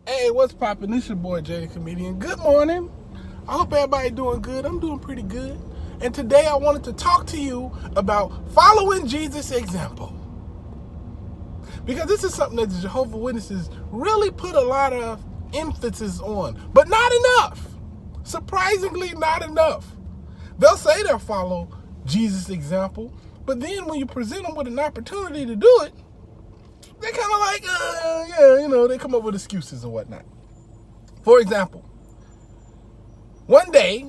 Hey, what's poppin'? This your boy Jay the Comedian. Good morning. I hope everybody doing good. I'm doing pretty good. And today I wanted to talk to you about following Jesus' example. Because this is something that the Jehovah Witnesses really put a lot of emphasis on. But not enough. Surprisingly, not enough. They'll say they'll follow Jesus' example, but then when you present them with an opportunity to do it, they're kind of like, they come up with excuses and whatnot. For example, one day,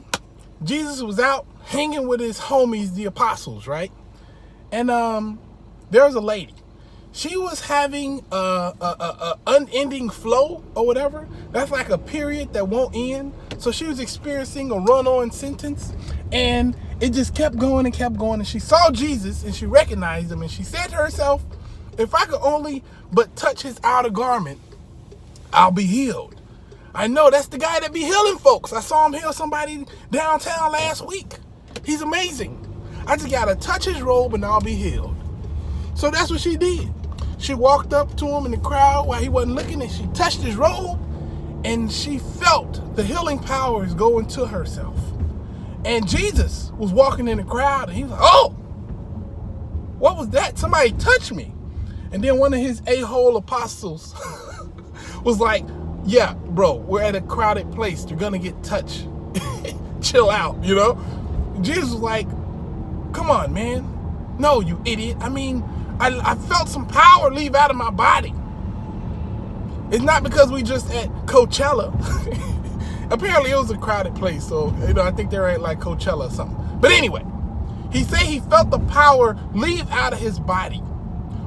Jesus was out hanging with his homies, the apostles, right? And there was a lady. She was having a unending flow or whatever. That's like a period that won't end. So she was experiencing a run-on sentence, and it just kept going and kept going. And she saw Jesus, and she recognized him, and she said to herself, if I could only but touch his outer garment, I'll be healed. I know that's the guy that be healing folks. I saw him heal somebody downtown last week. He's amazing. I just gotta touch his robe and I'll be healed. So that's what she did. She walked up to him in the crowd while he wasn't looking, and she touched his robe, and she felt the healing powers go into herself. And Jesus was walking in the crowd, and he was like, oh, what was that? Somebody touched me. And then one of his a-hole apostles was like, yeah, bro, we're at a crowded place. You're going to get touched. Chill out, Jesus was like, come on, man. No, you idiot. I mean, I felt some power leave out of my body. It's not because we just at Coachella. Apparently it was a crowded place. So, I think they were at like Coachella or something. But anyway, he said he felt the power leave out of his body,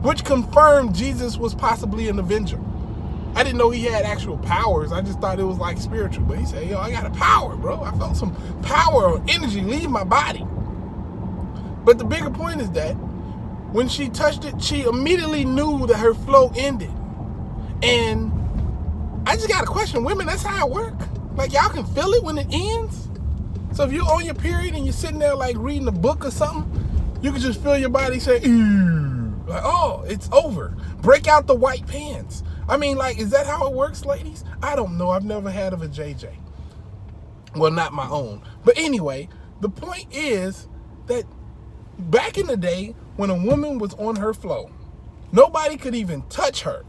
which confirmed Jesus was possibly an avenger. I didn't know he had actual powers. I just thought it was like spiritual. But he said, I got a power, bro. I felt some power or energy leave my body. But the bigger point is that when she touched it, she immediately knew that her flow ended. And I just got a question. Women, that's how it works. Like, y'all can feel it when it ends. So if you're on your period and you're sitting there like reading a book or something, you can just feel your body say, ew. Like, oh, it's over. Break out the white pants. I mean, like, is that how it works, ladies? I don't know. I've never had of a JJ. Well, not my own. But anyway, the point is that back in the day when a woman was on her flow, nobody could even touch her.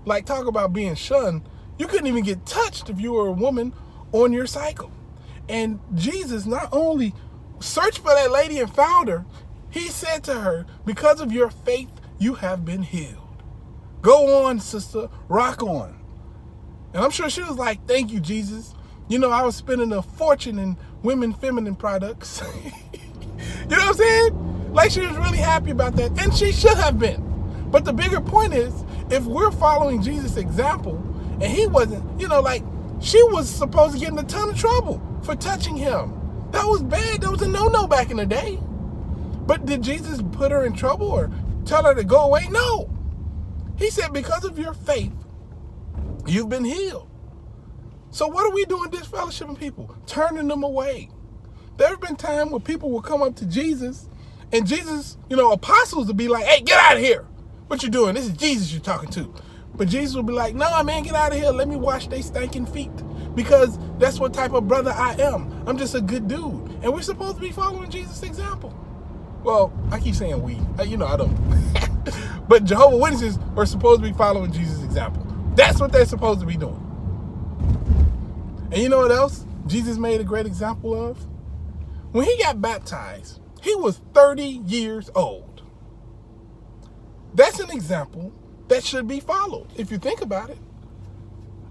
Like, talk about being shunned. You couldn't even get touched if you were a woman on your cycle. And Jesus not only searched for that lady and found her, he said to her, because of your faith, you have been healed. Go on, sister, rock on. And I'm sure she was like, thank you, Jesus. I was spending a fortune in women feminine products. You know what I'm saying? Like, she was really happy about that. And she should have been. But the bigger point is, if we're following Jesus' example, and he wasn't, she was supposed to get in a ton of trouble for touching him. That was bad. That was a no-no back in the day. But did Jesus put her in trouble or tell her to go away? No. He said, because of your faith, you've been healed. So what are we doing disfellowshipping people? Turning them away. There have been times where people will come up to Jesus, and Jesus, apostles will be like, hey, get out of here. What you doing? This is Jesus you're talking to. But Jesus will be like, no, man, get out of here. Let me wash they stinking feet. Because that's what type of brother I am. I'm just a good dude. And we're supposed to be following Jesus' example. Well, I keep saying we. I don't. But Jehovah Witnesses are supposed to be following Jesus' example. That's what they're supposed to be doing. And you know what else Jesus made a great example of? When he got baptized, he was 30 years old. That's an example that should be followed, if you think about it.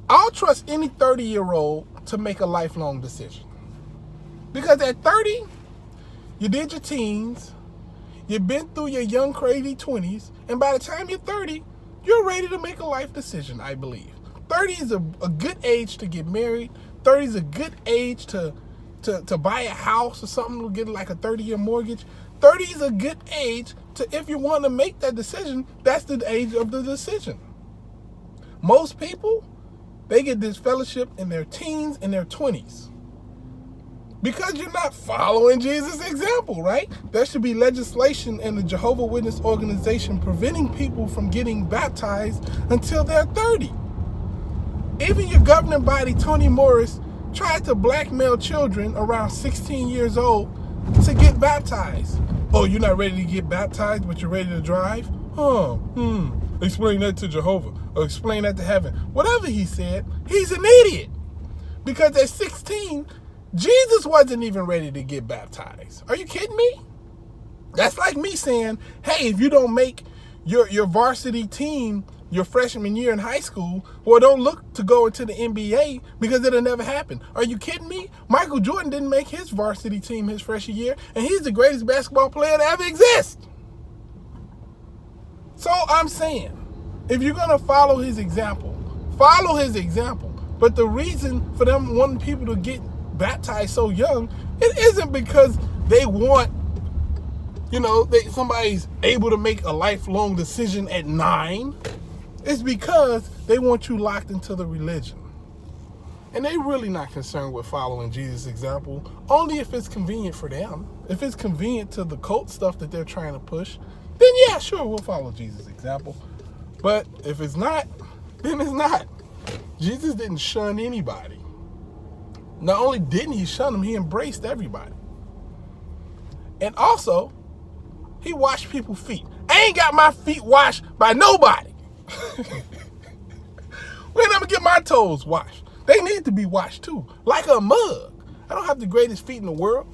I'll trust any 30-year-old to make a lifelong decision. Because at 30, you did your teens, you've been through your young, crazy 20s, and by the time you're 30, you're ready to make a life decision, I believe. 30 is a good age to get married. 30 is a good age to buy a house or something, to get like a 30-year mortgage. 30 is a good age to, if you want to make that decision, that's the age of the decision. Most people, they get this fellowship in their teens and their 20s. Because you're not following Jesus' example, right? There should be legislation in the Jehovah Witness organization preventing people from getting baptized until they're 30. Even your governing body, Tony Morris, tried to blackmail children around 16 years old to get baptized. Oh, you're not ready to get baptized, but you're ready to drive? Explain that to Jehovah, or explain that to heaven. Whatever he said, he's an idiot. Because at 16, Jesus wasn't even ready to get baptized. Are you kidding me? That's like me saying, hey, if you don't make your varsity team your freshman year in high school, well, don't look to go into the NBA because it'll never happen. Are you kidding me? Michael Jordan didn't make his varsity team his freshman year, and he's the greatest basketball player to ever exist. So I'm saying, if you're going to follow his example, follow his example. But the reason for them wanting people to get baptized so young, it isn't because they want, somebody's able to make a lifelong decision at 9. It's because they want you locked into the religion. And they're really not concerned with following Jesus' example, only if it's convenient for them. If it's convenient to the cult stuff that they're trying to push, then yeah, sure, we'll follow Jesus' example. But if it's not, then it's not. Jesus didn't shun anybody. Not only didn't he shun them, he embraced everybody. And also, he washed people's feet. I ain't got my feet washed by nobody. When I'm gonna get my toes washed? They need to be washed too, like a mug. I don't have the greatest feet in the world.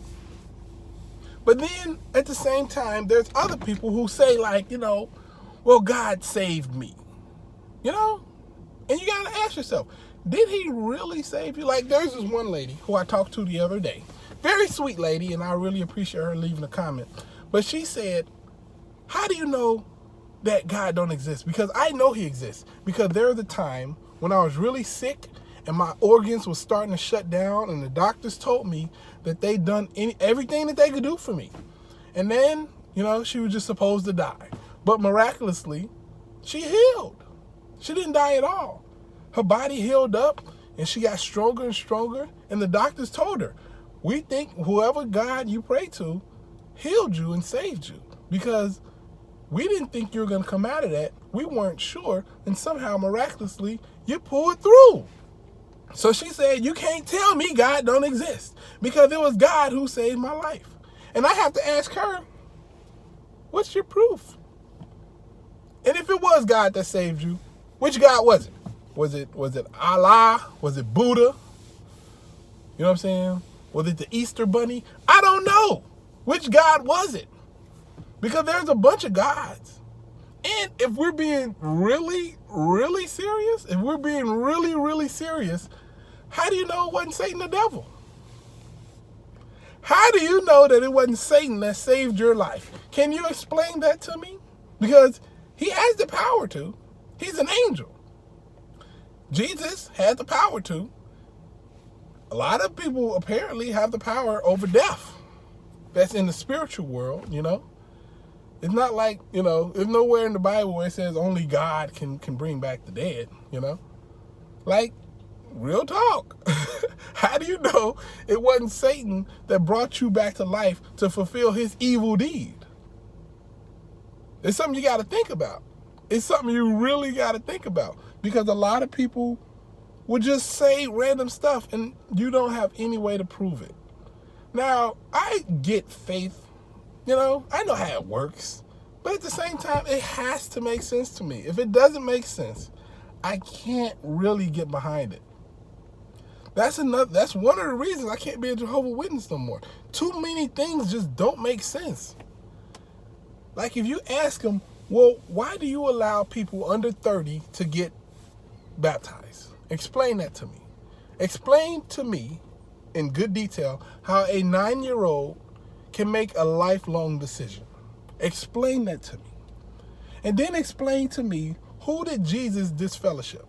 But then at the same time, there's other people who say well, God saved me. And you gotta ask yourself, did he really save you? Like, there's this one lady who I talked to the other day, very sweet lady, and I really appreciate her leaving a comment. But she said, how do you know that God don't exist? Because I know he exists. Because there was a time when I was really sick and my organs was starting to shut down, and the doctors told me that they'd done everything that they could do for me. And then, she was just supposed to die. But miraculously, she healed. She didn't die at all. Her body healed up and she got stronger and stronger. And the doctors told her, we think whoever God you pray to healed you and saved you, because we didn't think you were going to come out of that. We weren't sure. And somehow, miraculously, you pulled through. So she said, you can't tell me God don't exist, because it was God who saved my life. And I have to ask her, what's your proof? And if it was God that saved you, which God was it? Was it Allah? Was it Buddha? You know what I'm saying? Was it the Easter Bunny? I don't know. Which God was it? Because there's a bunch of gods. And if we're being really, really serious, how do you know it wasn't Satan the devil? How do you know that it wasn't Satan that saved your life? Can you explain that to me? Because he has the power to. He's an angel. Jesus had the power to. A lot of people apparently have the power over death. That's in the spiritual world, It's not like, there's nowhere in the Bible where it says only God can bring back the dead, Like, real talk. How do you know it wasn't Satan that brought you back to life to fulfill his evil deed? It's something you got to think about. It's something you really got to think about, because a lot of people will just say random stuff and you don't have any way to prove it. Now, I get faith. I know how it works. But at the same time, it has to make sense to me. If it doesn't make sense, I can't really get behind it. That's one of the reasons I can't be a Jehovah Witness no more. Too many things just don't make sense. Like, if you ask them, well, why do you allow people under 30 to get baptized? Explain that to me. Explain to me in good detail how a 9-year-old can make a lifelong decision. Explain that to me. And then explain to me, who did Jesus disfellowship?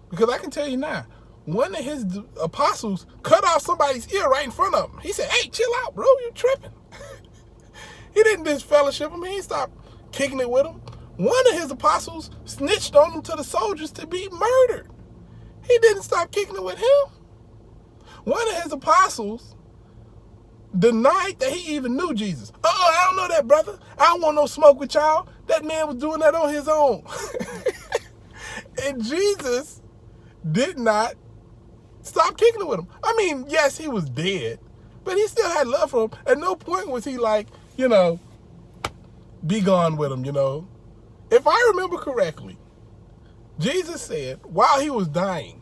Because I can tell you now, one of his apostles cut off somebody's ear right in front of him. He said, hey, chill out, bro, you tripping. He didn't disfellowship him. He didn't stop kicking it with him. One of his apostles snitched on him to the soldiers to be murdered. He didn't stop kicking it with him. One of his apostles denied that he even knew Jesus. I don't know that, brother. I don't want no smoke with y'all. That man was doing that on his own. And Jesus did not stop kicking it with him. I mean, yes, he was dead, but he still had love for him. At no point was he like, be gone with him, If I remember correctly, Jesus said, while he was dying,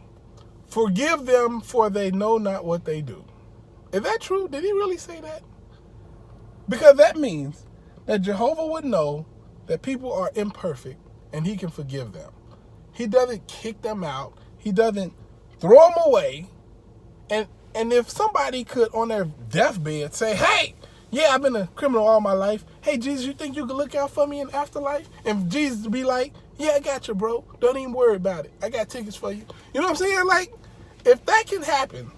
forgive them, for they know not what they do. Is that true? Did he really say that? Because that means that Jehovah would know that people are imperfect and he can forgive them. He doesn't kick them out. He doesn't throw them away. And if somebody could, on their deathbed, say, hey, yeah, I've been a criminal all my life. Hey, Jesus, you think you could look out for me in afterlife? And Jesus would be like, yeah, I got you, bro. Don't even worry about it. I got tickets for you. You know what I'm saying? Like, if that can happen,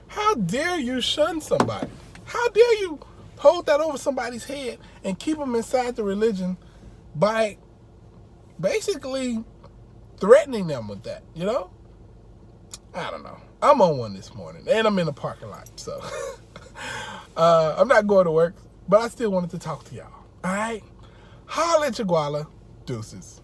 how dare you shun somebody? How dare you hold that over somebody's head and keep them inside the religion by basically threatening them with that, I don't know. I'm on one this morning, and I'm in the parking lot, so I'm not going to work, but I still wanted to talk to y'all. All right? Holla at your guala. Deuces.